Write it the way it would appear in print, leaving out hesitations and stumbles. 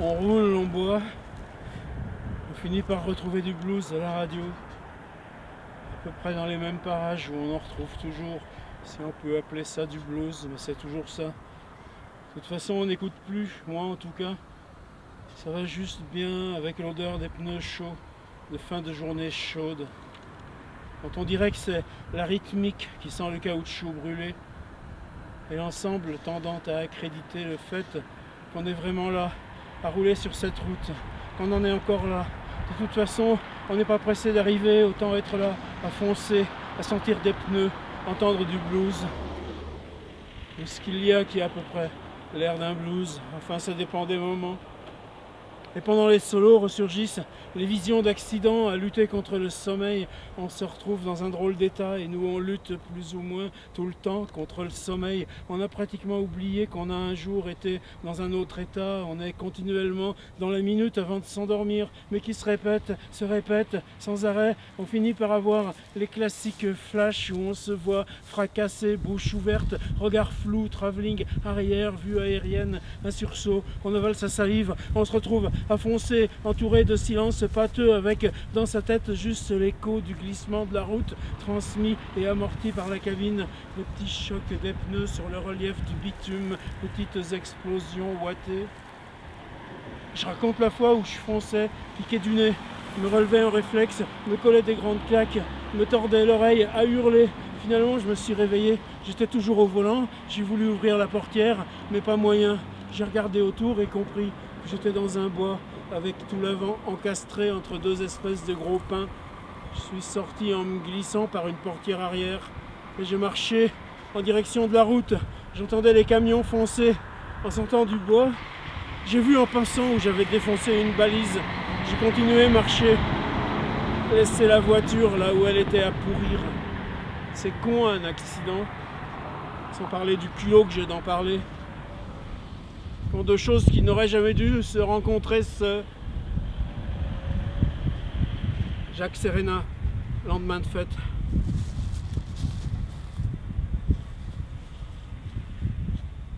On roule, on boit, on finit par retrouver du blues à la radio, à peu près dans les mêmes parages où on en retrouve toujours, si on peut appeler ça du blues, mais c'est toujours ça. De toute façon, on n'écoute plus, moi en tout cas. Ça va juste bien avec l'odeur des pneus chauds, de fin de journée chaude. Quand on dirait que c'est la rythmique qui sent le caoutchouc brûlé, et l'ensemble tendant à accréditer le fait qu'on est vraiment là, à rouler sur cette route, qu'on en est encore là. De toute façon, on n'est pas pressé d'arriver, autant être là, à foncer, à sentir des pneus, entendre du blues. Et ce qu'il y a qui a à peu près l'air d'un blues, enfin ça dépend des moments. Et pendant les solos ressurgissent les visions d'accidents à lutter contre le sommeil. On se retrouve dans un drôle d'état et nous on lutte plus ou moins tout le temps contre le sommeil. On a pratiquement oublié qu'on a un jour été dans un autre état. On est continuellement dans la minute avant de s'endormir, mais qui se répète sans arrêt. On finit par avoir les classiques flashs où on se voit fracassé, bouche ouverte, regard flou, travelling arrière, vue aérienne, un sursaut. On avale sa salive, on se retrouve à foncer, entouré de silence pâteux, avec dans sa tête juste l'écho du glissement de la route, transmis et amorti par la cabine, le petit choc des pneus sur le relief du bitume, petites explosions ouatées. Je raconte la fois où je fonçais, piqué du nez, me relevais en réflexe, me collais des grandes claques, me tordais l'oreille à hurler. Finalement, je me suis réveillé, j'étais toujours au volant, j'ai voulu ouvrir la portière, mais pas moyen. J'ai regardé autour et compris que j'étais dans un bois, avec tout l'avant encastré entre deux espèces de gros pins. Je suis sorti en me glissant par une portière arrière, et j'ai marché en direction de la route. J'entendais les camions foncer en sortant du bois. J'ai vu en passant où j'avais défoncé une balise. J'ai continué à marcher, laisser la voiture là où elle était à pourrir. C'est con un accident, sans parler du culot que j'ai d'en parler. Pour deux choses qui n'auraient jamais dû se rencontrer. Jacques Serena, lendemain de fête.